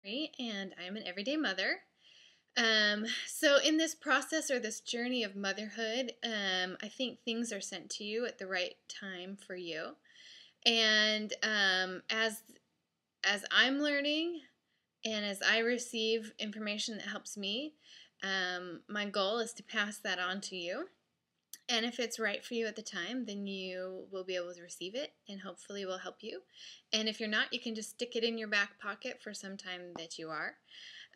And I'm an everyday mother. So in this process or this journey of motherhood, I think things are sent to you at the right time for you. And as I'm learning and as I receive information that helps me, my goal is to pass that on to you. And if it's right for you at the time, then you will be able to receive it and hopefully will help you. And if you're not, you can just stick it in your back pocket for some time that you are.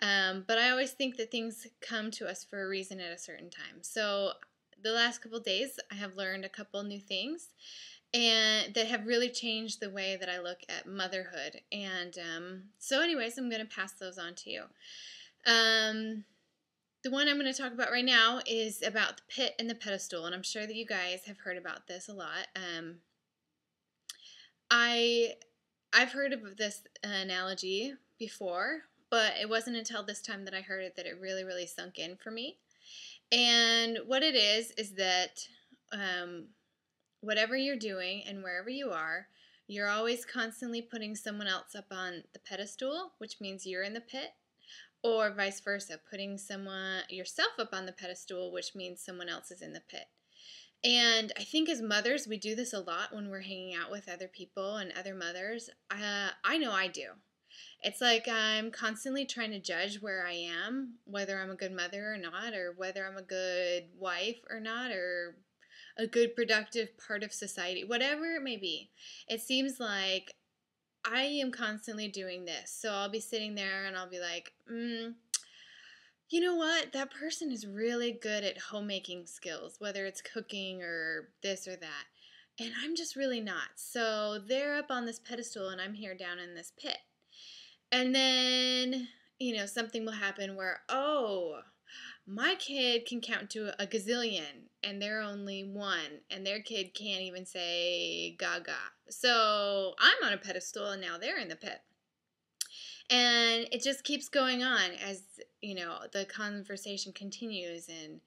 But I always think that things come to us for a reason at a certain time. So the last couple days, I have learned a couple new things and that have really changed the way that I look at motherhood. And so anyways, I'm going to pass those on to you. The one I'm going to talk about right now is about the pit and the pedestal, and I'm sure that you guys have heard about this a lot. I've heard of this analogy before, but it wasn't until this time that I heard it that it really, really sunk in for me. And what it is that whatever you're doing and wherever you are, you're always constantly putting someone else up on the pedestal, which means you're in the pit. Or vice versa, putting yourself up on the pedestal, which means someone else is in the pit. And I think as mothers, we do this a lot when we're hanging out with other people and other mothers. I know I do. It's like I'm constantly trying to judge where I am, whether I'm a good mother or not, or whether I'm a good wife or not, or a good productive part of society, whatever it may be. It seems like I am constantly doing this. So I'll be sitting there and I'll be like, you know what? That person is really good at homemaking skills, whether it's cooking or this or that. And I'm just really not. So they're up on this pedestal and I'm here down in this pit. And then, something will happen where, oh, my kid can count to a gazillion and they're only one and their kid can't even say gaga. So I'm on a pedestal and now they're in the pit. And it just keeps going on as, the conversation continues and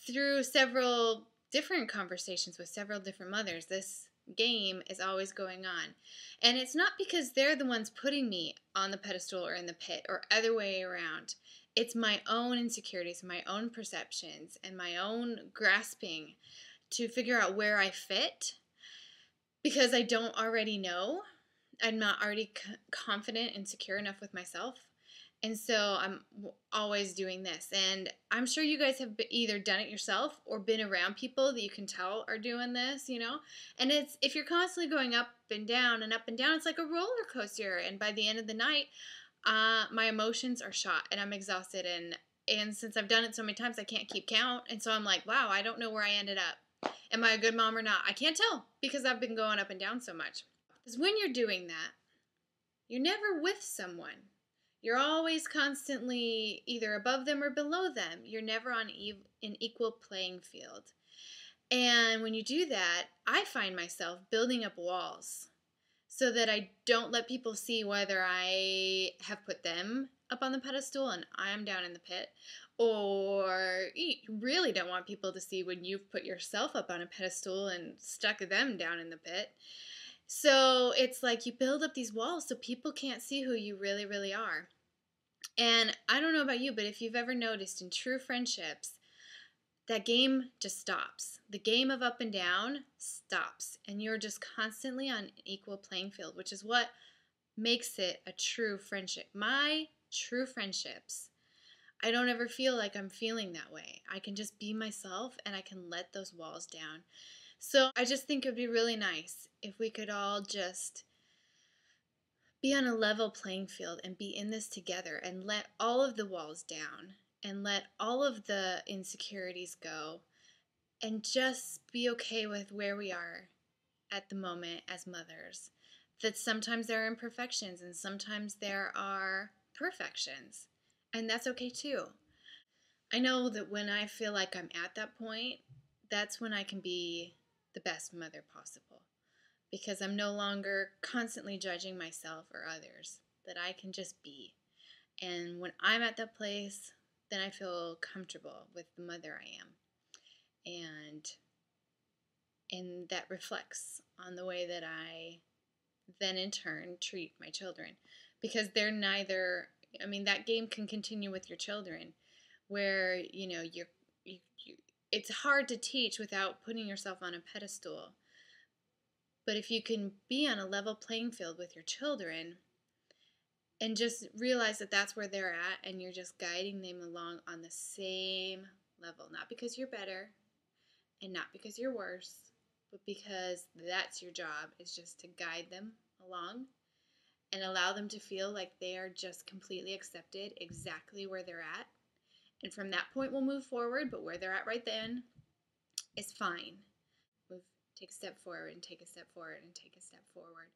through several different conversations with several different mothers, this game is always going on. And it's not because they're the ones putting me on the pedestal or in the pit or other way around. It's my own insecurities, my own perceptions, and my own grasping to figure out where I fit because I don't already know. I'm not already confident and secure enough with myself. And so I'm always doing this. And I'm sure you guys have either done it yourself or been around people that you can tell are doing this, And if you're constantly going up and down, it's like a roller coaster. And by the end of the night, my emotions are shot and I'm exhausted. And since I've done it so many times, I can't keep count. And so I'm like, wow, I don't know where I ended up. Am I a good mom or not? I can't tell because I've been going up and down so much. Because when you're doing that, you're never with someone. You're always constantly either above them or below them. You're never on an equal playing field. And when you do that, I find myself building up walls so that I don't let people see whether I have put them up on the pedestal and I'm down in the pit, or you really don't want people to see when you've put yourself up on a pedestal and stuck them down in the pit. So it's like you build up these walls so people can't see who you really, really are. And I don't know about you, but if you've ever noticed in true friendships, that game just stops. The game of up and down stops. And you're just constantly on an equal playing field, which is what makes it a true friendship. My true friendships, I don't ever feel like I'm feeling that way. I can just be myself and I can let those walls down. So I just think it would be really nice if we could all just be on a level playing field and be in this together and let all of the walls down and let all of the insecurities go and just be okay with where we are at the moment as mothers. That sometimes there are imperfections and sometimes there are perfections, and that's okay too. I know that when I feel like I'm at that point, that's when I can be the best mother possible because I'm no longer constantly judging myself or others, that I can just be. And when I'm at that place, then I feel comfortable with the mother I am. And that reflects on the way that I then in turn treat my children. because they're neither. I mean, that game can continue with your children, where you it's hard to teach without putting yourself on a pedestal. But if you can be on a level playing field with your children and just realize that that's where they're at and you're just guiding them along on the same level, not because you're better and not because you're worse, but because that's your job, is just to guide them along and allow them to feel like they are just completely accepted exactly where they're at. And from that point, we'll move forward, but where they're at right then is fine. Move, take a step forward and take a step forward and take a step forward.